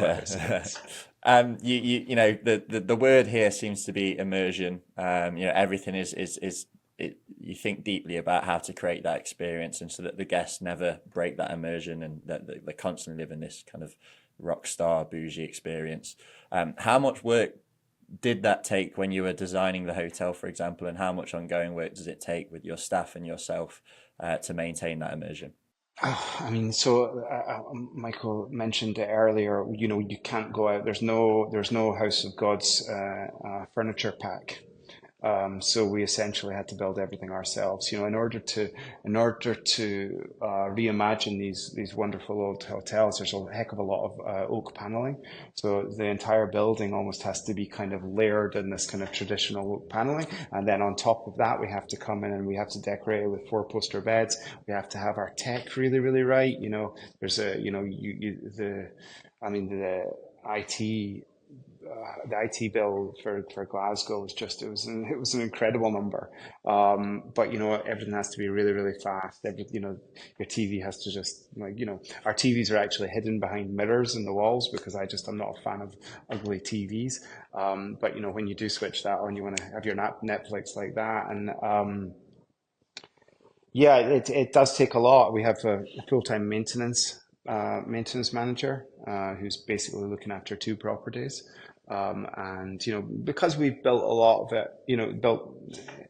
The word here seems to be immersion. Everything is you think deeply about how to create that experience, and so that the guests never break that immersion, and that they constantly live in this kind of rock star bougie experience. How much work did that take when you were designing the hotel, for example, and how much ongoing work does it take with your staff and yourself to maintain that immersion? I mean, so Michael mentioned it earlier. You can't go out. There's no House of God's furniture pack. So we essentially had to build everything ourselves. In order to reimagine these wonderful old hotels, there's a heck of a lot of oak paneling. So the entire building almost has to be kind of layered in this kind of traditional oak paneling, and then on top of that, we have to come in and we have to decorate it with four-poster beds. We have to have our tech really, really right. There's a the I mean the IT bill for Glasgow was it was an incredible number. But everything has to be really, really fast. Your TV has to just our TVs are actually hidden behind mirrors in the walls because I'm not a fan of ugly TVs. But when you do switch that on, you want to have your Netflix like that, and yeah, it does take a lot. We have a full-time maintenance manager who's basically looking after two properties. And because we've built a lot of it, built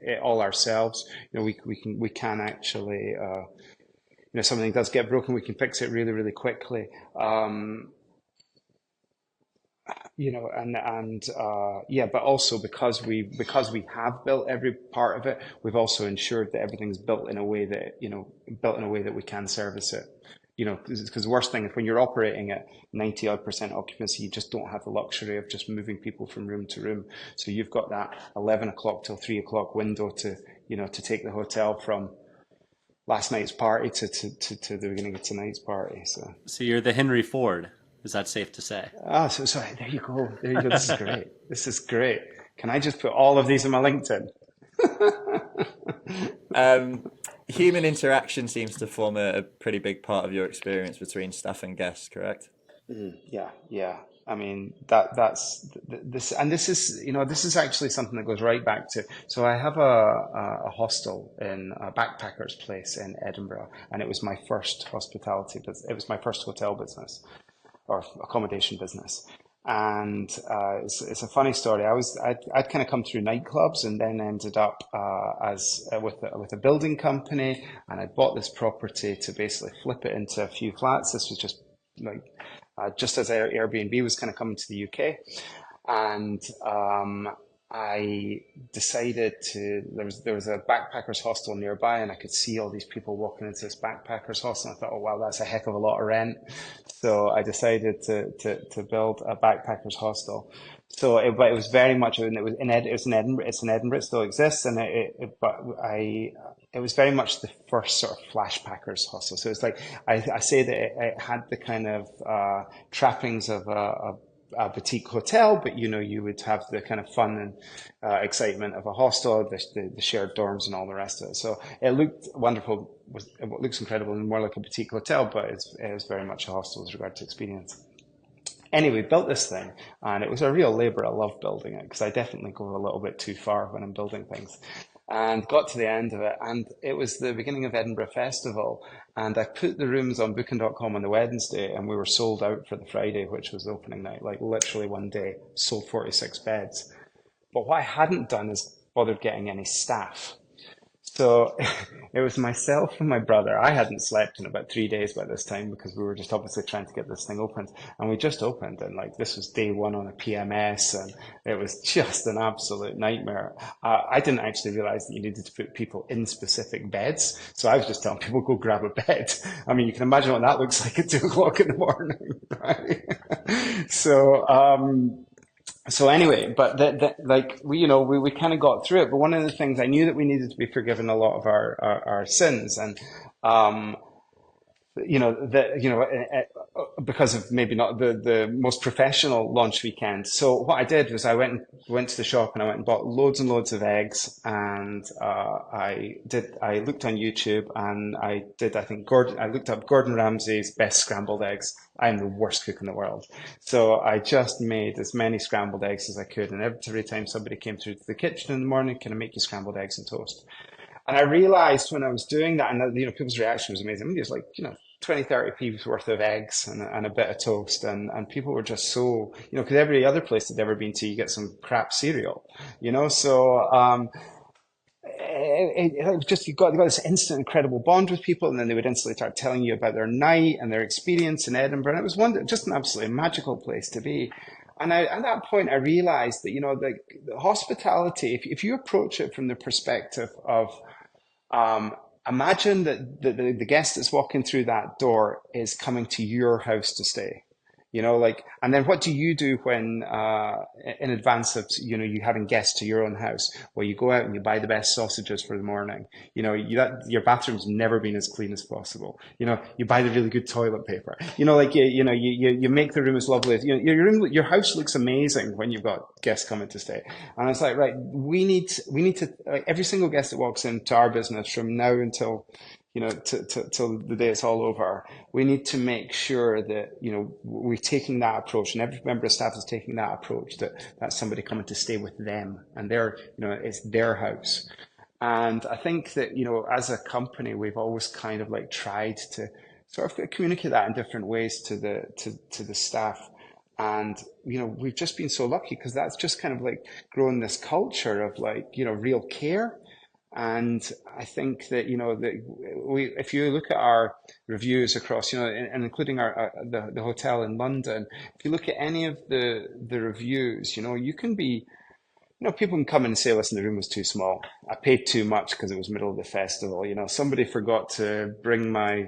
it all ourselves, we can actually something does get broken, we can fix it really, really quickly. Yeah, but also because we have built every part of it, we've also ensured that everything's built in a way that we can service it. Because the worst thing is when you're operating at 90 odd % occupancy, you just don't have the luxury of just moving people from room to room. So you've got that 11 o'clock till 3 o'clock window to take the hotel from last night's party to the beginning of tonight's party. So you're the Henry Ford. Is that safe to say? So sorry. There you go. There you go. This is great. This is great. Can I just put all of these in my LinkedIn? Human interaction seems to form a pretty big part of your experience between staff and guests, correct? Yeah. I mean that's this, and this is actually something that goes right back to. So I have a hostel in a backpackers place in Edinburgh, and it was my first hospitality business. It was my first hotel business or accommodation business. And it's a funny story. I'd kind of come through nightclubs and then ended up with a building company, and I bought this property to basically flip it into a few flats. This was just like just as Airbnb was kind of coming to the UK, and I decided there was a backpackers hostel nearby, and I could see all these people walking into this backpackers hostel, and I thought, oh wow, that's a heck of a lot of rent. So I decided to build a backpackers hostel. But it was very much, and it was in Edinburgh. It's in Edinburgh. It still exists, and it was very much the first sort of flashpackers hostel. So it's like I say that it had the kind of trappings of a boutique hotel, but you would have the kind of fun and excitement of a hostel, the shared dorms and all the rest of it. So it looked wonderful. It looks incredible and more like a boutique hotel, but it was very much a hostel with regard to experience. Anyway, built this thing, and it was a real labor. I love building it because I definitely go a little bit too far when I'm building things. And got to the end of it, and it was the beginning of Edinburgh Festival, and I put the rooms on booking.com on the Wednesday, and we were sold out for the Friday, which was the opening night. Like literally one day, sold 46 beds. But what I hadn't done is bothered getting any staff. So it was myself and my brother. I hadn't slept in about 3 days by this time because we were just obviously trying to get this thing opened. And we just opened, and like this was day one on a PMS, and it was just an absolute nightmare. I didn't actually realize that you needed to put people in specific beds. So I was just telling people, go grab a bed. I mean, you can imagine what that looks like at 2 o'clock in the morning, right? So anyway, but like we kind of got through it. But one of the things I knew that we needed to be forgiven a lot of our sins, and um, because of maybe not the most professional launch weekend. So what I did was I went to the shop and I went and bought loads and loads of eggs, and I looked on YouTube, and I looked up Gordon Ramsay's best scrambled eggs. I'm the worst cook in the world. So I just made as many scrambled eggs as I could, and every time somebody came through to the kitchen in the morning, can I make you scrambled eggs and toast? And I realized when I was doing that, and people's reaction was amazing. I mean, it was like 20, 30 p's worth of eggs and a bit of toast. And people were just so, because every other place they'd ever been to, you get some crap cereal, So it was just, you got this instant incredible bond with people. And then they would instantly start telling you about their night and their experience in Edinburgh. And it was just an absolutely magical place to be. And at that point, I realized that, the hospitality, if you approach it from the perspective of, imagine that the guest that's walking through that door is coming to your house to stay. And then what do you do when, in advance of, you having guests to your own house? Well, you go out and you buy the best sausages for the morning. Your bathroom's never been as clean as possible. You buy the really good toilet paper. You make the room as lovely as, your house looks amazing when you've got guests coming to stay. And it's like, right, we need to, like, every single guest that walks into our business from now until, till the day it's all over, we need to make sure that, we're taking that approach, and every member of staff is taking that approach, that that's somebody coming to stay with them, and it's their house. And I think that, as a company, we've always kind of like tried to sort of communicate that in different ways to the staff. And, we've just been so lucky because that's just kind of like grown this culture of like, real care. And I think that, if you look at our reviews across, and including the hotel in London, if you look at any of the reviews, you can be, people can come in and say, listen, the room was too small. I paid too much because it was middle of the festival. Somebody forgot to bring my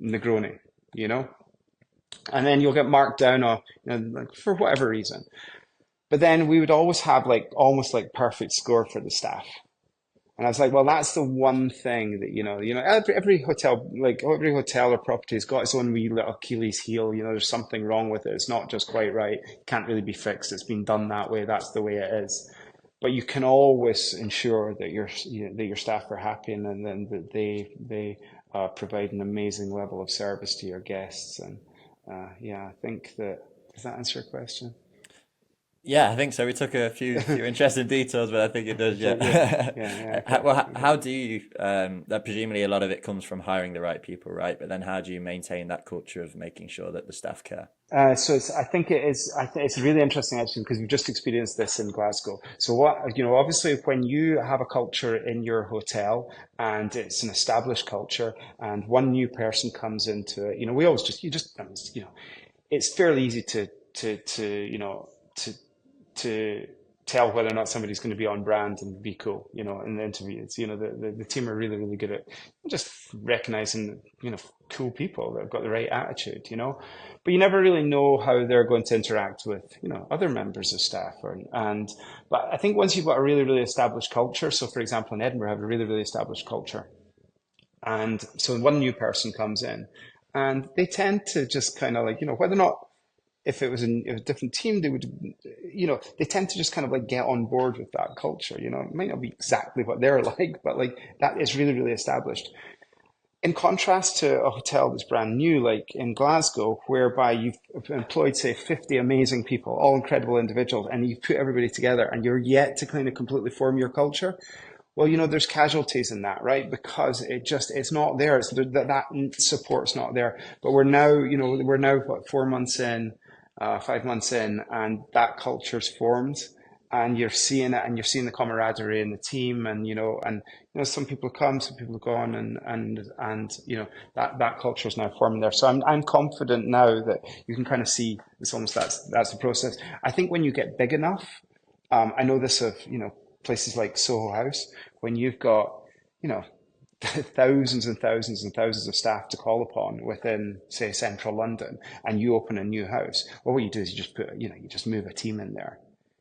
Negroni, and then you'll get marked down on, like, for whatever reason. But then we would always have like almost like perfect score for the staff. And I was like, well, that's the one thing that, every hotel, like every hotel or property has got its own wee little Achilles heel. There's something wrong with it. It's not just quite right. It can't really be fixed. It's been done that way. That's the way it is. But you can always ensure that your staff are happy, and then that they provide an amazing level of service to your guests. And I think does that answer your question? Yeah, I think so. We took a few interesting details, but I think it does. Yeah. Yeah. How do you? That presumably a lot of it comes from hiring the right people, right? But then how do you maintain that culture of making sure that the staff care? So I think it's really interesting actually, because we've just experienced this in Glasgow. So obviously when you have a culture in your hotel and it's an established culture, and one new person comes into it, we always it's fairly easy to tell whether or not somebody's going to be on brand and be cool, in the interviews. The team are really, really good at just recognizing, cool people that have got the right attitude, but you never really know how they're going to interact with, other members of staff. But I think once you've got a really, really established culture, so for example, in Edinburgh, I have a really, really established culture. And so one new person comes in and they tend to just kind of like, whether or not, if it was a different team, they would, they tend to just kind of like get on board with that culture. It might not be exactly what they're like, but like that is really, really established. In contrast to a hotel that's brand new, like in Glasgow, whereby you've employed, say, 50 amazing people, all incredible individuals, and you've put everybody together and you're yet to kind of completely form your culture. Well, there's casualties in that, right? Because it's not there. It's that support's not there. But we're now, what, 4 months in, 5 months in, and that culture's formed. and you're seeing it, and you're seeing the camaraderie in the team, and some people come, some people go on, and that culture is now forming there. So I'm confident now that you can kind of see it's almost that's the process. I think when you get big enough, I know this of places like Soho House, when you've got thousands and thousands and thousands of staff to call upon within, say, central London, and you open a new house. Well, what you do is you just you just move a team in there,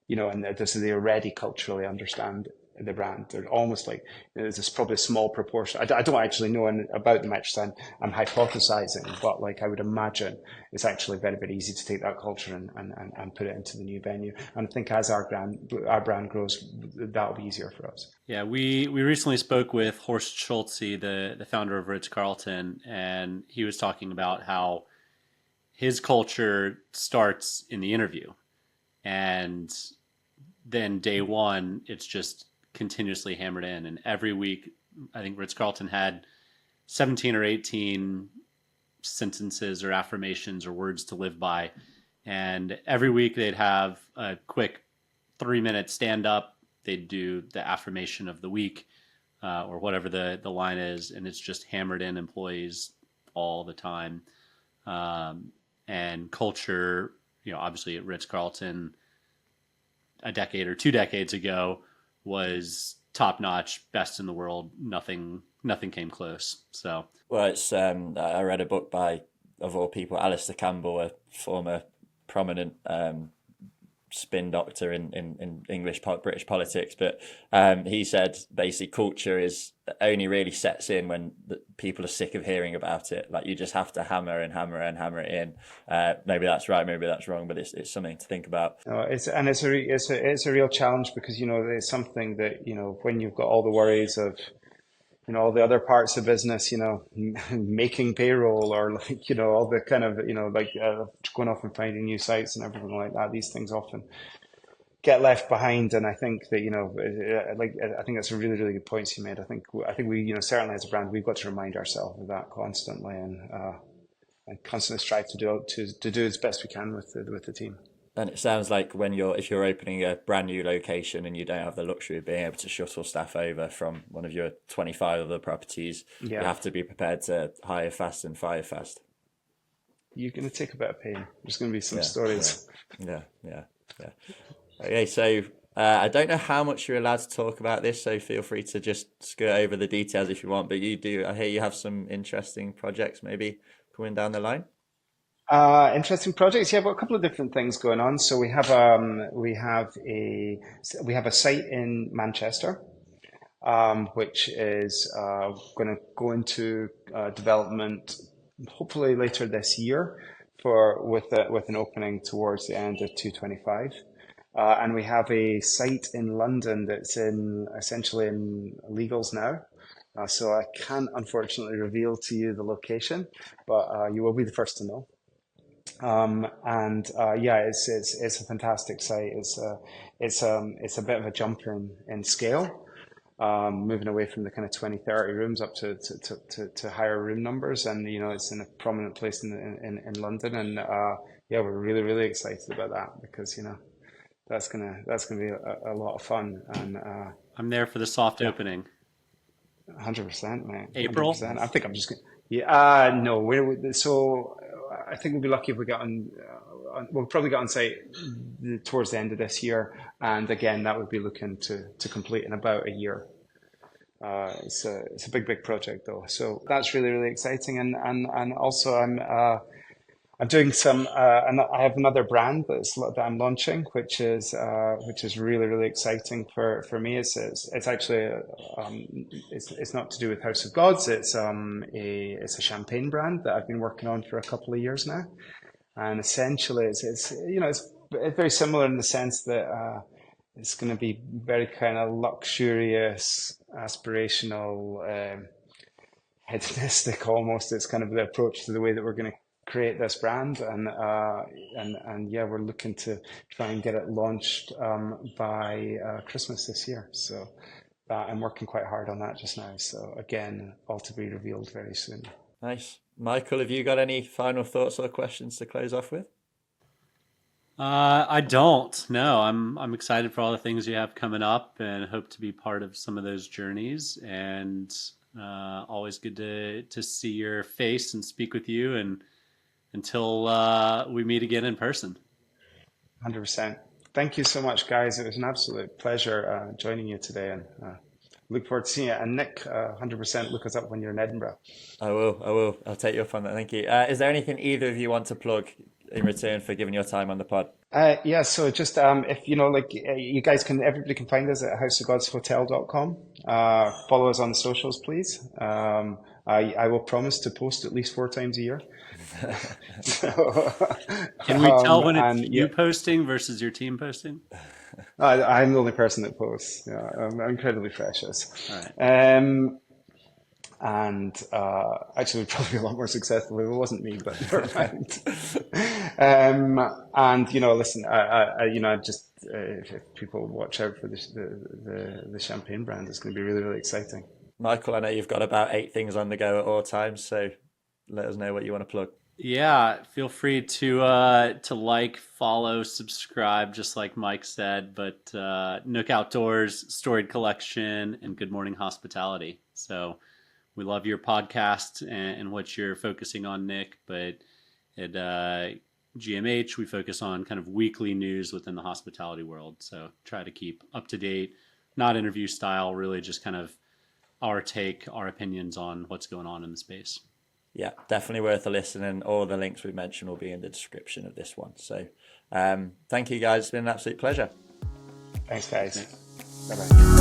and they already culturally understand the brand. They're almost like there's this probably a small proportion. I don't actually know about them. Actually, I'm hypothesizing, but like I would imagine it's actually very, very easy to take that culture and put it into the new venue. And I think as our brand grows, that'll be easier for us. Yeah, we recently spoke with Horst Schulze, the founder of Ritz-Carlton, and he was talking about how his culture starts in the interview, and then day one, it's just continuously hammered in. And every week, I think Ritz-Carlton had 17 or 18 sentences or affirmations or words to live by. And every week they'd have a quick 3-minute stand up. They'd do the affirmation of the week or whatever the line is. And it's just hammered in employees all the time. And culture, obviously at Ritz-Carlton a decade or 2 decades ago was top notch, best in the world. Nothing came close. So, well, it's I read a book by, of all people, Alistair Campbell, a former prominent spin doctor in English British politics, but he said basically culture only really sets in when people are sick of hearing about it. Like you just have to hammer it in. Maybe that's right, maybe that's wrong, but it's something to think about. It's a real challenge because it's something that when you've got all the worries of all the other parts of business, making payroll or all the kind of, going off and finding new sites and everything like that. These things often get left behind. And I think that, I think that's a really, really good point you made. I think we, certainly as a brand, we've got to remind ourselves of that constantly and constantly strive to do as best we can with the team. And it sounds like if you're opening a brand new location and you don't have the luxury of being able to shuttle staff over from one of your 25 other properties, you have to be prepared to hire fast and fire fast. You're going to take a bit of pain. There's going to be some stories. Yeah. Okay, so I don't know how much you're allowed to talk about this, so feel free to just skirt over the details if you want. But I hear you have some interesting projects maybe coming down the line. Interesting projects. Yeah, we've got a couple of different things going on. So we have a site in Manchester, which is going to go into development hopefully later this year with an opening towards the end of 2025. And we have a site in London that's essentially in legals now. So I can't unfortunately reveal to you the location, but you will be the first to know. It's a fantastic site. It's a bit of a jump in scale, moving away from the kind of 20-30 rooms up to higher room numbers, and it's in a prominent place in London, and we're really, really excited about that because that's gonna be a lot of fun, and I'm there for the soft opening. 100%, man. April. 100%. I think I'm just gonna. No, so I think we'll be lucky if we get on. We'll probably get on site towards the end of this year, and again, that would be looking to complete in about a year. It's a big project though, so that's really, really exciting, and also I'm doing some. I have another brand that I'm launching, which is really, really exciting for me. It's actually it's not to do with House of Gods. It's a champagne brand that I've been working on for a couple of years now, and essentially it's very similar in the sense that it's going to be very kind of luxurious, aspirational, hedonistic almost. It's kind of the approach to the way that we're going to create this brand, and we're looking to try and get it launched by Christmas this year. So I'm working quite hard on that just now. So again, all to be revealed very soon. Nice. Michael, have you got any final thoughts or questions to close off with? I don't. No, I'm excited for all the things you have coming up, and hope to be part of some of those journeys. And always good to see your face and speak with you. And until we meet again in person. 100%. Thank you so much, guys. It was an absolute pleasure joining you today, and look forward to seeing you. And Nick, 100% look us up when you're in Edinburgh. I will. I'll take you up on that. Thank you. Is there anything either of you want to plug in return for giving your time on the pod? Yeah, so just if you guys everybody can find us at houseofgodshotel.com. Follow us on the socials, please. I will promise to post at least 4 times a year. Can we tell when it's you posting versus your team posting? I'm the only person that posts. Yeah, I'm incredibly precious. All right. And actually, we'd probably be a lot more successful if it wasn't me, but never mind. And listen, just if people watch out for the champagne brand, it's going to be really, really exciting. Michael, I know you've got about 8 things on the go at all times, so let us know what you want to plug. Yeah, feel free to like, follow, subscribe, just like Mike said. But Nook Outdoors, Storied Collection, and Good Morning Hospitality. So we love your podcast and what you're focusing on, Nick. But at GMH, we focus on kind of weekly news within the hospitality world. So try to keep up to date, not interview style, really just kind of our take, our opinions on what's going on in the space. Yeah, definitely worth a listen, and all the links we mentioned will be in the description of this one. So thank you guys. It's been an absolute pleasure. Thanks, guys. Bye-bye.